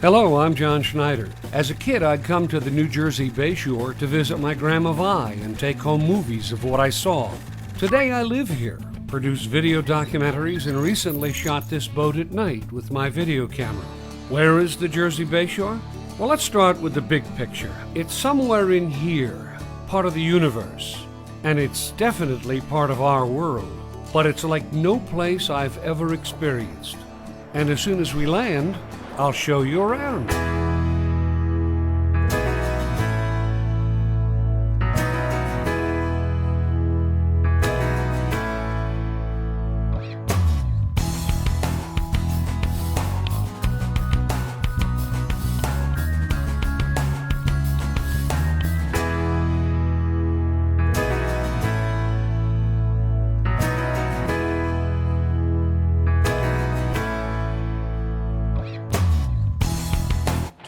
Hello, I'm John Schneider. As a kid, I'd come to the New Jersey Bayshore to visit my Grandma Vi and take home movies of what I saw. Today, I live here, produce video documentaries, and recently shot this boat at night with my video camera. Where is the Jersey Bayshore? Well, let's start with the big picture. It's somewhere in here, part of the universe, and it's definitely part of our world. But it's like no place I've ever experienced. And as soon as we land, I'll show you around.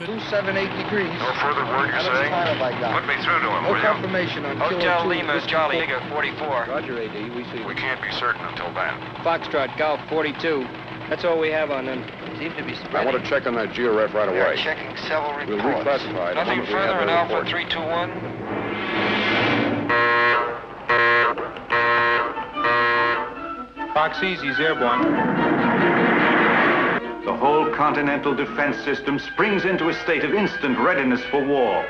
278 degrees. No further word, you're saying? Put me through to him, will No you? confirmation on Hotel Kilo 2. Lima, Charlie, figure 44. Roger, AD. We see. We can't be certain until then. Foxtrot, Golf 42. That's all we have on them. Seem to be I spreading. want to check on that georef right They're away. checking several We'll reports. reclassify it. Nothing further in Alpha 321? Fox Easy's airborne. The whole continental defense system springs into a state of instant readiness for war.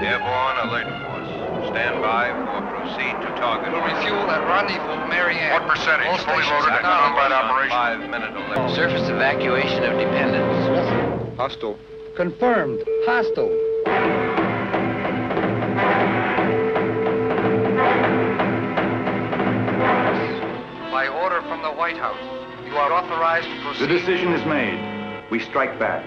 Airborne alert force. Stand by for proceed to target. We'll refuel at rendezvous, Marianne. What percentage? All Fully stations loaded and acknowledged. combat operation? 5-minute alert. Surface evacuation of dependents. Hostile. Confirmed. Hostile. By order from the White House, you are authorized to proceed. The decision is made. We strike back.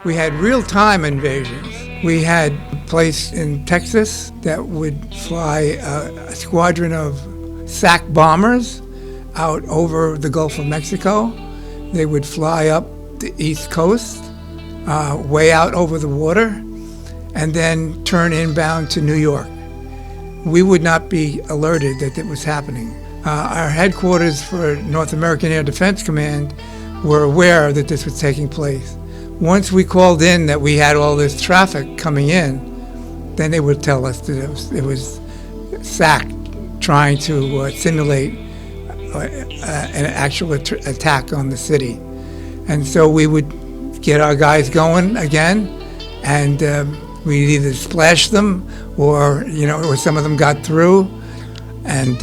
We had real-time invasions. We had a place in Texas that would fly a squadron of SAC bombers out over the Gulf of Mexico. They would fly up the East Coast, way out over the water, and then turn inbound to New York. We would not be alerted that it was happening. Our headquarters for North American Air Defense Command were aware that this was taking place. Once we called in that we had all this traffic coming in, then they would tell us that it was SAC trying to simulate an actual attack on the city. And so we would get our guys going again, and we'd either splash them or some of them got through. And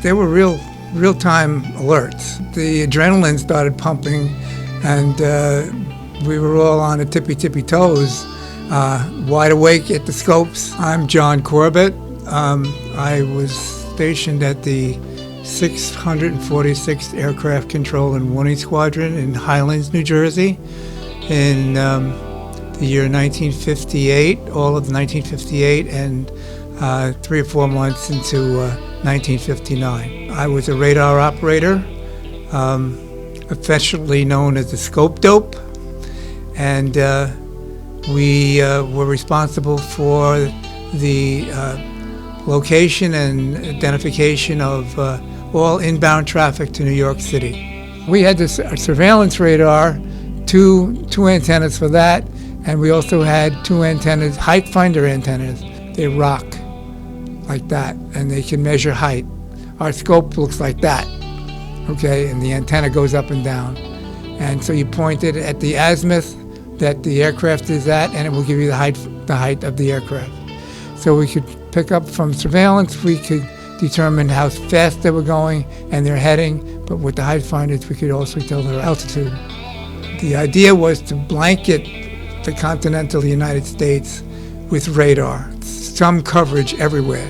they were real-time alerts. The adrenaline started pumping, and we were all on the tippy toes, wide awake at the scopes. I'm John Corbett. I was stationed at the 646th Aircraft Control and Warning Squadron in Highlands, New Jersey, in the year 1958, all of 1958, and 3 or 4 months into 1959. I was a radar operator, affectionately known as the scope dope, and we were responsible for the location and identification of all inbound traffic to New York City. We had this surveillance radar, two antennas for that, and we also had 2 antennas, height finder antennas. They rock like that, and they can measure height. Our scope looks like that, okay, and the antenna goes up and down. And so you point it at the azimuth that the aircraft is at, and it will give you the height of the aircraft. So we could pick up from surveillance, we could determine how fast they were going and their heading, but with the height finders, we could also tell their altitude. The idea was to blanket the continental United States with radar, some coverage everywhere.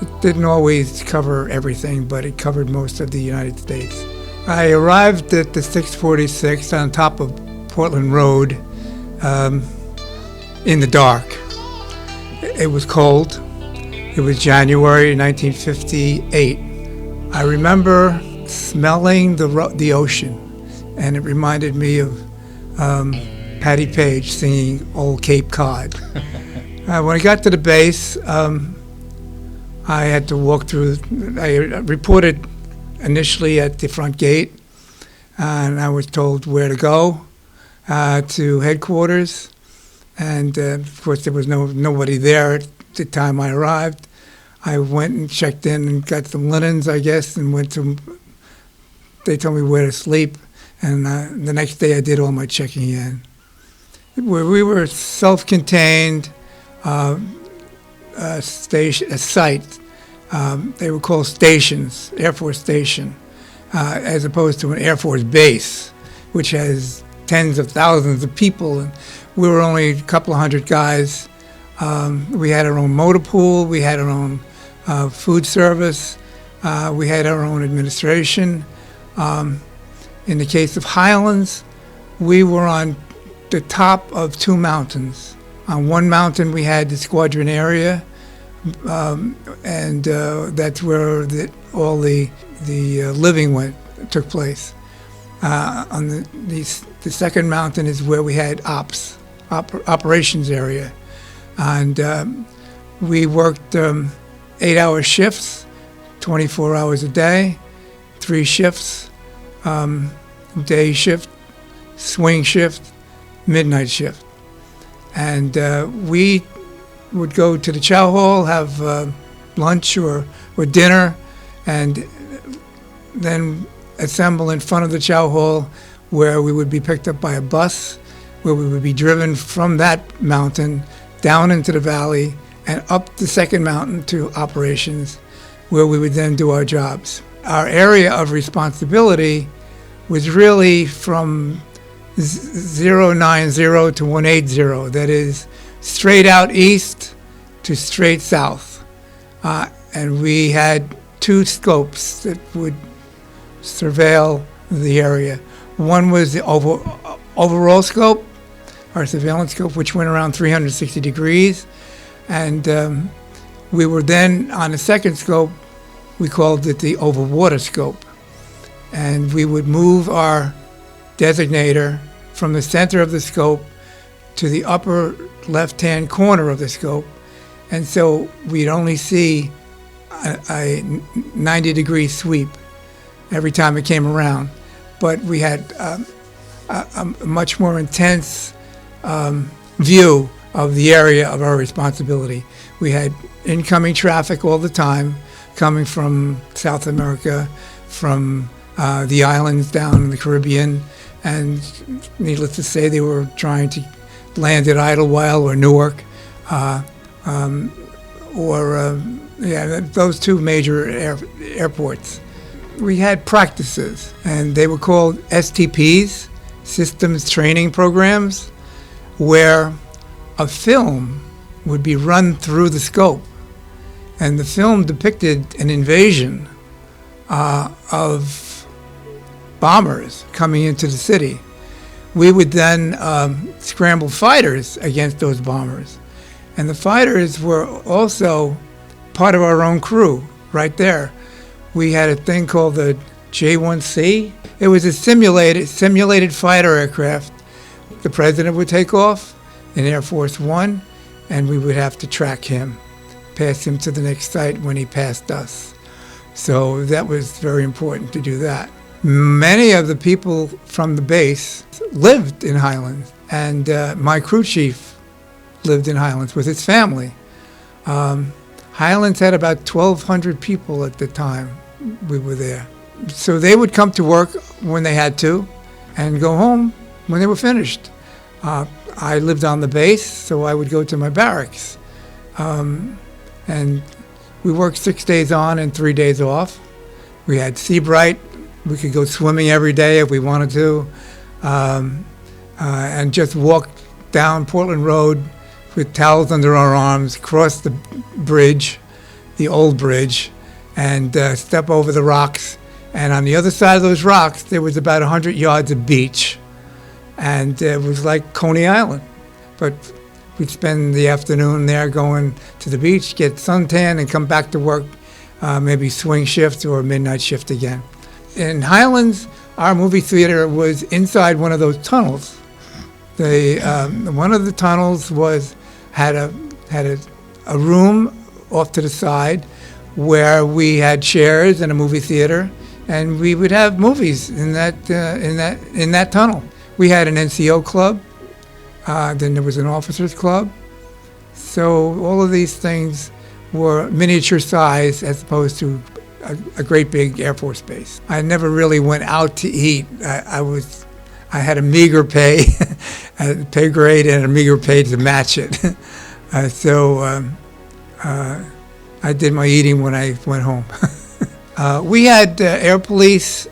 It didn't always cover everything, but it covered most of the United States. I arrived at the 646 on top of Portland Road in the dark. It was cold. It was January 1958. I remember smelling the ocean, and it reminded me of Patti Page singing Old Cape Cod. When I got to the base, I had to walk through. I reported initially at the front gate. and I was told where to go to headquarters. And of course, there was nobody there at the time I arrived. I went and checked in and got some linens, I guess, and they told me where to sleep. And the next day I did all my checking in. We were a self-contained site. They were called stations, Air Force Station, as opposed to an Air Force base, which has tens of thousands of people. And we were only a couple of hundred guys. We had our own motor pool. We had our own food service. We had our own administration. In the case of Highlands, we were on the top of two mountains. On one mountain, we had the squadron area, and that's where all the living took place. On the second mountain is where we had operations area, and we worked 8-hour shifts, 24 hours a day, 3 shifts, day shift, swing shift, midnight shift. And we would go to the chow hall, have lunch or dinner, and then assemble in front of the chow hall, where we would be picked up by a bus, where we would be driven from that mountain down into the valley and up the second mountain to operations, where we would then do our jobs. Our area of responsibility was really from 090 to 180, that is straight out east to straight south. And we had 2 scopes that would surveil the area. One was the overall scope, our surveillance scope, which went around 360 degrees. And we were then on the second scope, we called it the overwater scope. And we would move our designator from the center of the scope to the upper left-hand corner of the scope. And so we'd only see a 90-degree sweep every time it came around. But we had a much more intense view of the area of our responsibility. We had incoming traffic all the time, coming from South America, from the islands down in the Caribbean, and needless to say, they were trying to land at Idlewild or Newark, those 2 major airports. We had practices, and they were called STPs, Systems Training Programs, where a film would be run through the scope, and the film depicted an invasion of bombers coming into the city. We would then scramble fighters against those bombers. And the fighters were also part of our own crew right there. We had a thing called the J-1C. It was a simulated fighter aircraft. The president would take off in Air Force One, and we would have to track him, pass him to the next site when he passed us. So that was very important to do that. Many of the people from the base lived in Highlands, and my crew chief lived in Highlands with his family. Highlands had about 1,200 people at the time we were there. So they would come to work when they had to and go home when they were finished. I lived on the base, so I would go to my barracks. And we worked 6 days on and 3 days off. We had Seabright. We could go swimming every day if we wanted to, and just walk down Portland Road with towels under our arms, cross the bridge, the old bridge, and step over the rocks. And on the other side of those rocks, there was about 100 yards of beach. And it was like Coney Island. But we'd spend the afternoon there going to the beach, get suntan, and come back to work, maybe swing shift or midnight shift again. In Highlands, our movie theater was inside one of those tunnels. One of the tunnels had a room off to the side where we had chairs and a movie theater, and we would have movies in that tunnel. We had an NCO club, then there was an officers club. So all of these things were miniature size as opposed to a great big Air Force base. I never really went out to eat. I had a meager pay, a pay grade, and a meager pay to match it. So I did my eating when I went home. We had air police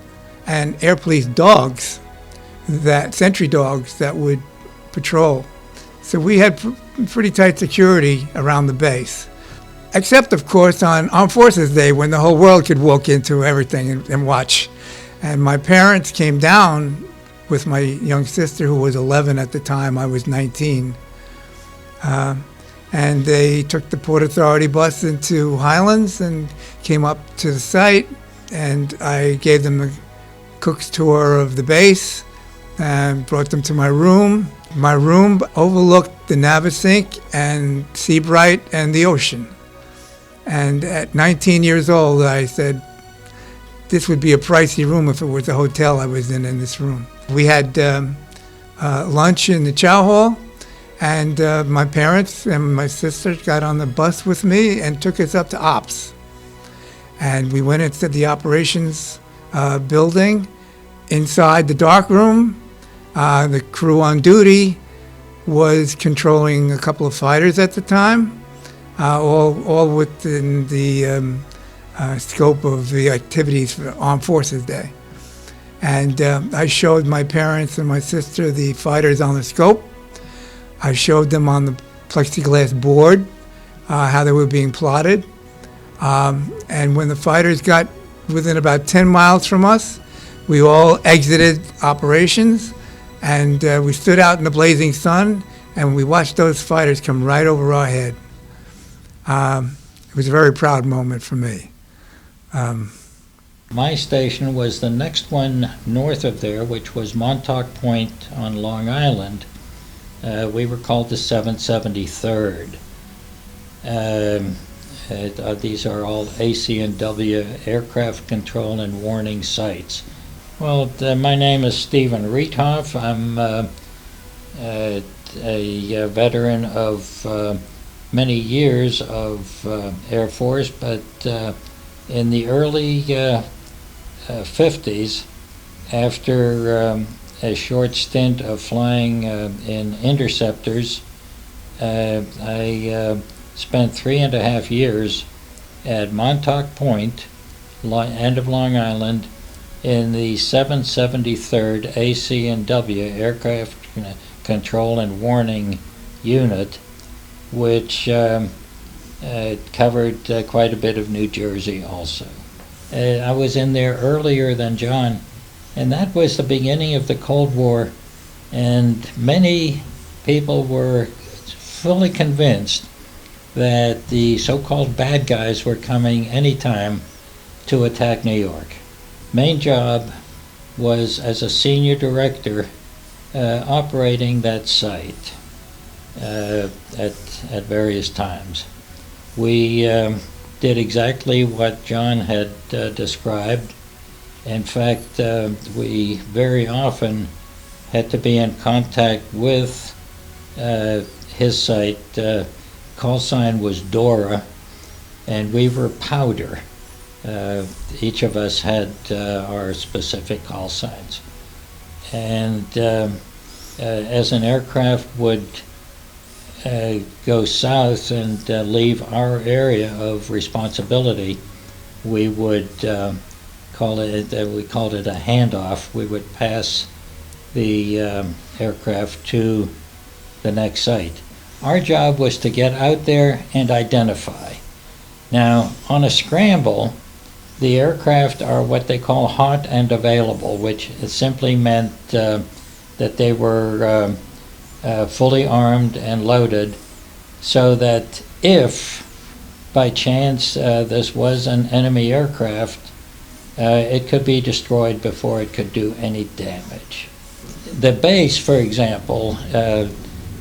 and air police dogs, sentry dogs that would patrol. So we had pretty tight security around the base. Except, of course, on Armed Forces Day when the whole world could walk into everything and watch. And my parents came down with my young sister, who was 11 at the time. I was 19. And they took the Port Authority bus into Highlands and came up to the site. And I gave them a cook's tour of the base and brought them to my room. My room overlooked the Navasink and Seabright and the ocean. And at 19 years old, I said, this would be a pricey room if it was a hotel I was in this room. We had lunch in the chow hall, and my parents and my sister got on the bus with me and took us up to Ops. And we went into the operations building. Inside the dark room, the crew on duty was controlling a couple of fighters at the time, all within the scope of the activities for Armed Forces Day. And I showed my parents and my sister the fighters on the scope. I showed them on the plexiglass board how they were being plotted. And when the fighters got within about 10 miles from us, we all exited operations, and we stood out in the blazing sun, and we watched those fighters come right over our head. It was a very proud moment for me. My station was the next one north of there, which was Montauk Point on Long Island. We were called the 773rd. These are all AC&W aircraft control and warning sites. Well, my name is Stephen Riethoff. I'm a veteran of many years of Air Force, but in the early 50s, after a short stint of flying in interceptors, I spent 3.5 years at Montauk Point, end of Long Island, in the 773rd AC&W Aircraft Control and Warning Unit, which covered quite a bit of New Jersey also. I was in there earlier than John, and that was the beginning of the Cold War, and many people were fully convinced that the so-called bad guys were coming anytime to attack New York. Main job was as a senior director operating that site at various times. We did exactly what John had described. In fact, we very often had to be in contact with his site. Call sign was Dora, and we were Powder. Each of us had our specific call signs. And as an aircraft would go south and leave our area of responsibility, we would call it, we called it a handoff. We would pass the aircraft to the next site. Our job was to get out there and identify. Now, on a scramble, the aircraft are what they call hot and available, which simply meant that they were fully armed and loaded, so that if by chance this was an enemy aircraft, it could be destroyed before it could do any damage. The base, for example,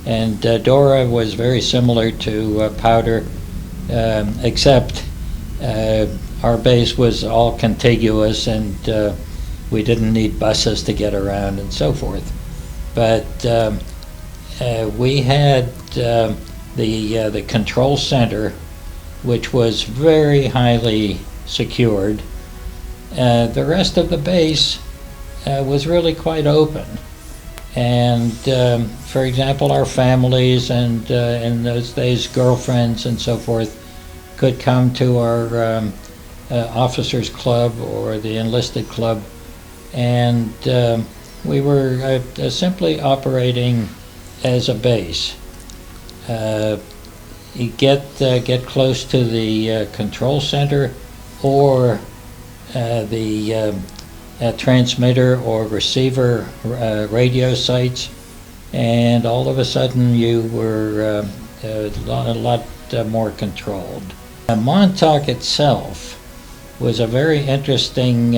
and Dora was very similar to Powder, except our base was all contiguous, and we didn't need buses to get around and so forth. But we had the control center, which was very highly secured. The rest of the base was really quite open. And for example, our families and in those days girlfriends and so forth could come to our officers club or the enlisted club, and we were simply operating as a base. You get close to the control center or the transmitter or receiver radio sites, and all of a sudden you were a lot more controlled. Montauk itself was a very interesting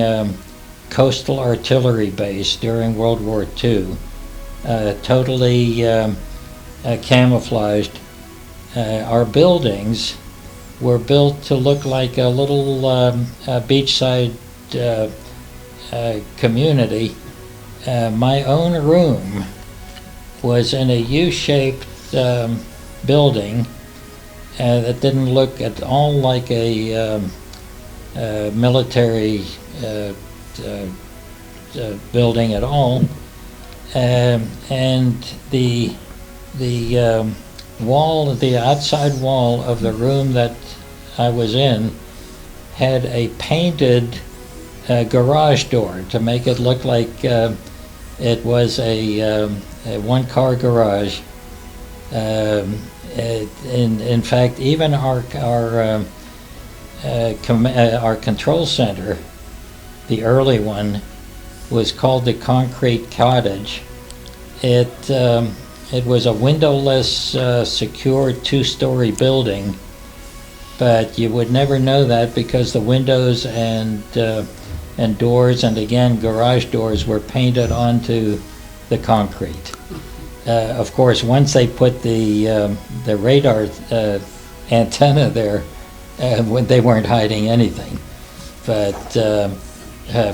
coastal artillery base during World War II, totally camouflaged. Our buildings were built to look like a little beachside community. My own room was in a U-shaped building that didn't look at all like a military building at all, and the wall, the outside wall of the room that I was in, had a painted garage door to make it look like it was a one-car garage. In fact, even our control center, the early one, was called the Concrete Cottage. It was a windowless, secure two-story building, but you would never know that because the windows and doors, and again garage doors, were painted onto the concrete. Of course, once they put the radar antenna there, they weren't hiding anything. But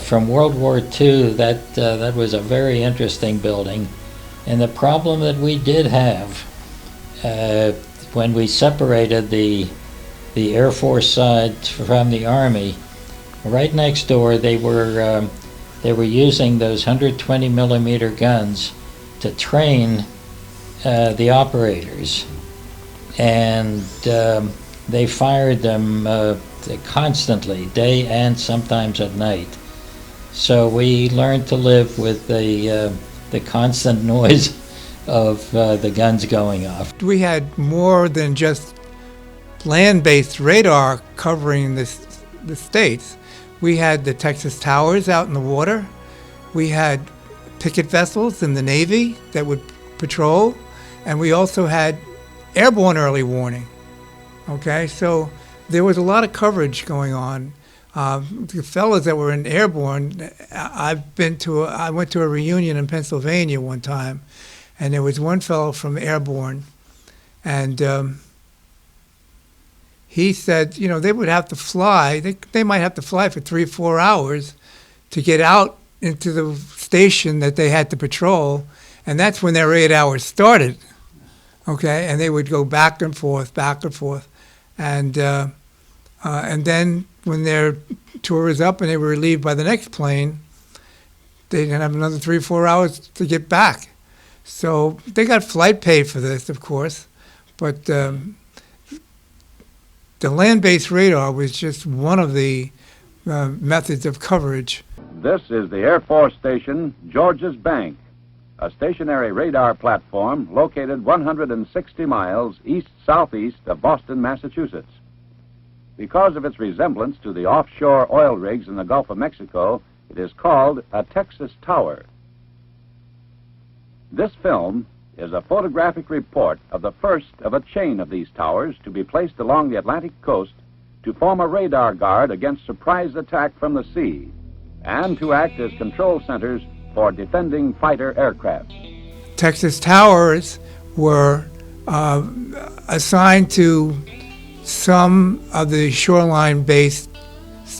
from World War II, that was a very interesting building. And the problem that we did have when we separated the Air Force side from the Army, right next door they were using those 120 millimeter guns to train the operators, and they fired them constantly, day and sometimes at night. So we learned to live with the constant noise of the guns going off. We had more than just land-based radar covering the states. We had the Texas Towers out in the water. We had picket vessels in the Navy that would patrol, and we also had airborne early warning. Okay, so there was a lot of coverage going on. The fellows that were in airborne, I went to a reunion in Pennsylvania one time, and there was one fellow from airborne, and he said, you know, they would have to fly. They might have to fly for 3 or 4 hours to get out into the station that they had to patrol, and that's when their 8 hours started. Okay, and they would go back and forth, and then when their tour is up and they were relieved by the next plane, they didn't have another 3 or 4 hours to get back. So they got flight pay for this, of course, but the land-based radar was just one of the methods of coverage. This is the Air Force Station, George's Bank, a stationary radar platform located 160 miles east-southeast of Boston, Massachusetts. Because of its resemblance to the offshore oil rigs in the Gulf of Mexico, it is called a Texas Tower. This film is a photographic report of the first of a chain of these towers to be placed along the Atlantic coast to form a radar guard against surprise attack from the sea and to act as control centers for defending fighter aircraft. Texas Towers were assigned to some of the shoreline-based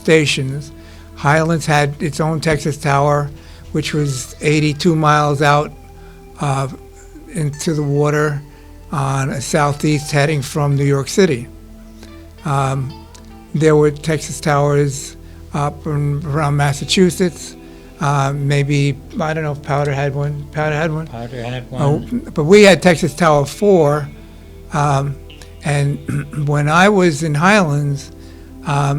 stations. Highlands had its own Texas Tower, which was 82 miles out into the water on a southeast heading from New York City. There were Texas Towers up around Massachusetts. Maybe, I don't know if Powder had one. Powder had one? Powder had one. Oh, but we had Texas Tower 4. And when I was in Highlands, my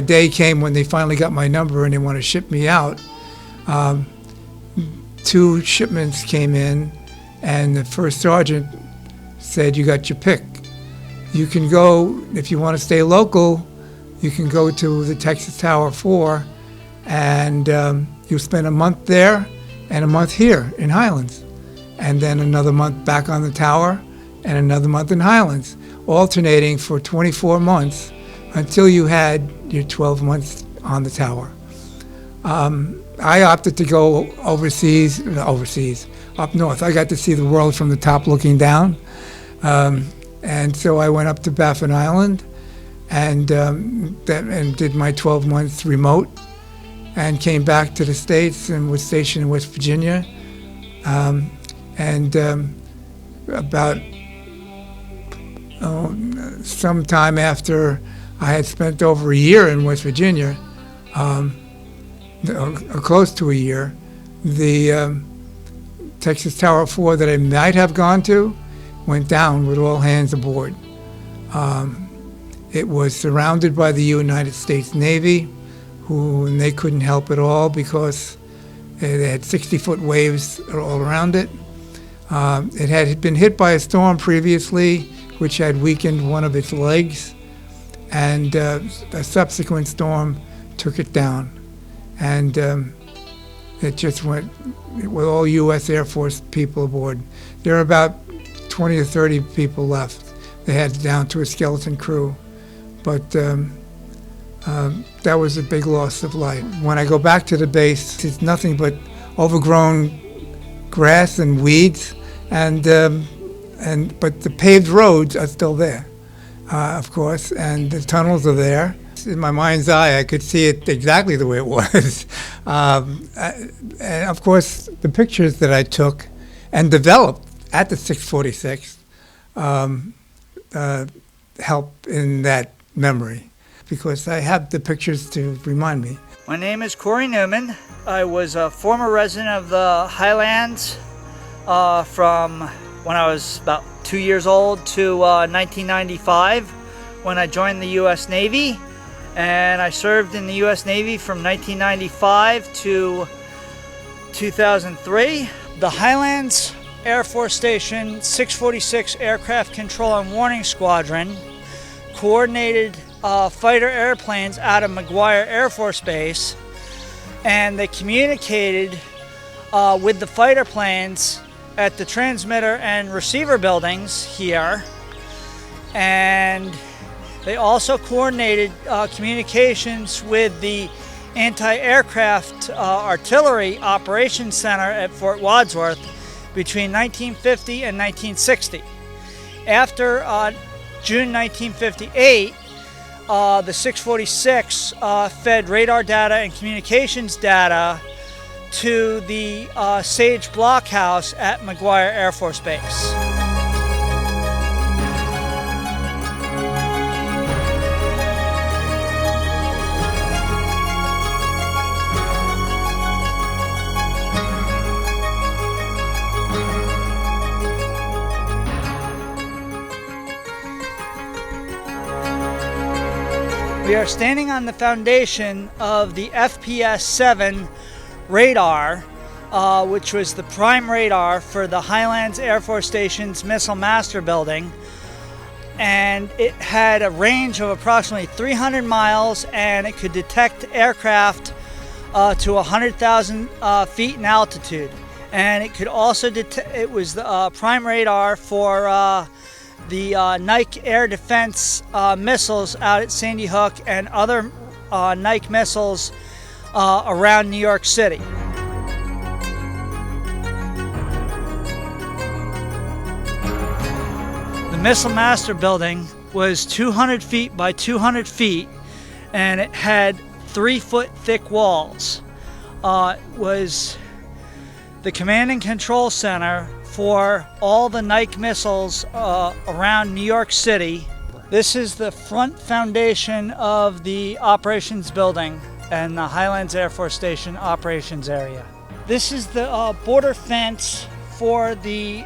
day came when they finally got my number and they want to ship me out. 2 shipments came in, and the first sergeant said, "You got your pick. You can go, if you want to stay local, you can go to the Texas Tower 4, and you'll spend a month there and a month here in Highlands, and then another month back on the tower and another month in Highlands, alternating for 24 months until you had your 12 months on the tower." I opted to go overseas, up north. I got to see the world from the top looking down. And so I went up to Baffin Island and did my 12 months remote, and came back to the States and was stationed in West Virginia. About some time after I had spent over a year in West Virginia, or close to a year, the Texas Tower 4 that I might have gone to went down with all hands aboard. It was surrounded by the United States Navy, and they couldn't help at all because they had 60-foot waves all around it. It had been hit by a storm previously, which had weakened one of its legs, and a subsequent storm took it down. And it just went with all U.S. Air Force people aboard. There are about 20 or 30 people left. They had down to a skeleton crew. But that was a big loss of life. When I go back to the base, it's nothing but overgrown grass and weeds, but the paved roads are still there, of course, and the tunnels are there. In my mind's eye, I could see it exactly the way it was. And of course, the pictures that I took and developed at the 646 help in that memory, because I have the pictures to remind me. My name is Corey Newman. I was a former resident of the Highlands from when I was about 2 years old to 1995, when I joined the U.S. Navy. And I served in the U.S. Navy from 1995 to 2003. The Highlands Air Force Station 646 Aircraft Control and Warning Squadron coordinated fighter airplanes out of McGuire Air Force Base, and they communicated with the fighter planes at the transmitter and receiver buildings here, and they also coordinated communications with the Anti-Aircraft Artillery Operations Center at Fort Wadsworth between 1950 and 1960. After June 1958, the 646 fed radar data and communications data to the Sage Blockhouse at McGuire Air Force Base. We are standing on the foundation of the FPS-7 radar, which was the prime radar for the Highlands Air Force Station's Missile Master Building. And it had a range of approximately 300 miles, and it could detect aircraft to 100,000 feet in altitude. And it could also it was the prime radar for the Nike air defense missiles out at Sandy Hook and other Nike missiles around New York City. The Missile Master Building was 200 feet by 200 feet, and it had 3-foot thick walls. It was the command and control center for all the Nike missiles around New York City. This is the front foundation of the operations building and the Highlands Air Force Station operations area. This is the border fence for the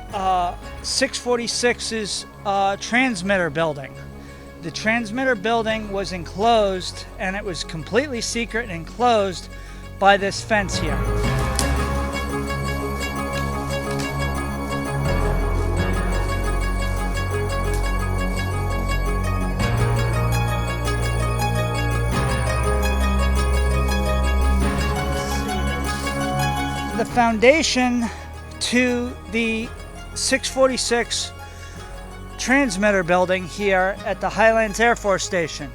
646's transmitter building. The transmitter building was enclosed, and it was completely secret and enclosed by this fence here. The foundation to the 646 transmitter building here at the Highlands Air Force Station.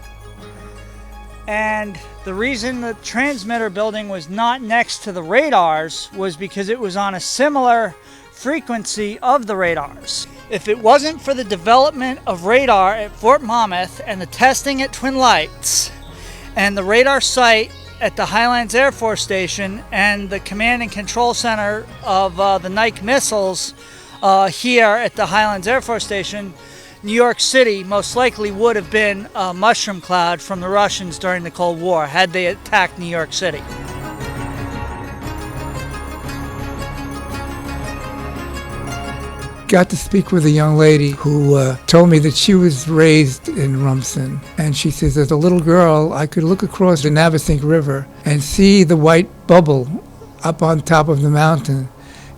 And the reason the transmitter building was not next to the radars was because it was on a similar frequency of the radars. If it wasn't for the development of radar at Fort Monmouth and the testing at Twin Lights and the radar site at the Highlands Air Force Station and the command and control center of the Nike missiles here at the Highlands Air Force Station, New York City most likely would have been a mushroom cloud from the Russians during the Cold War had they attacked New York City. Got to speak with a young lady who told me that she was raised in Rumson. And she says, as a little girl, I could look across the Navesink River and see the white bubble up on top of the mountain.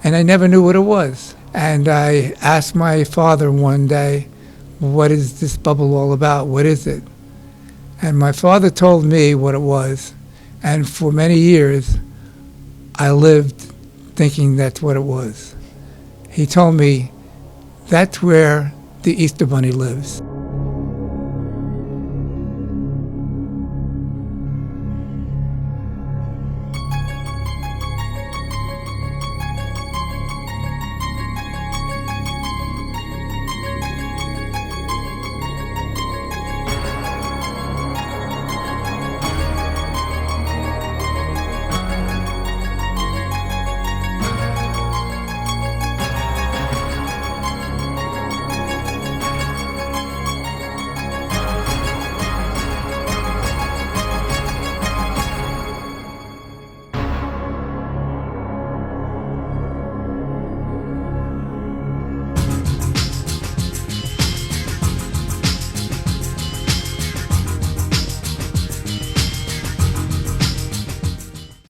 And I never knew what it was. And I asked my father one day, what is this bubble all about? What is it? And my father told me what it was. And for many years, I lived thinking that's what it was. He told me, that's where the Easter Bunny lives.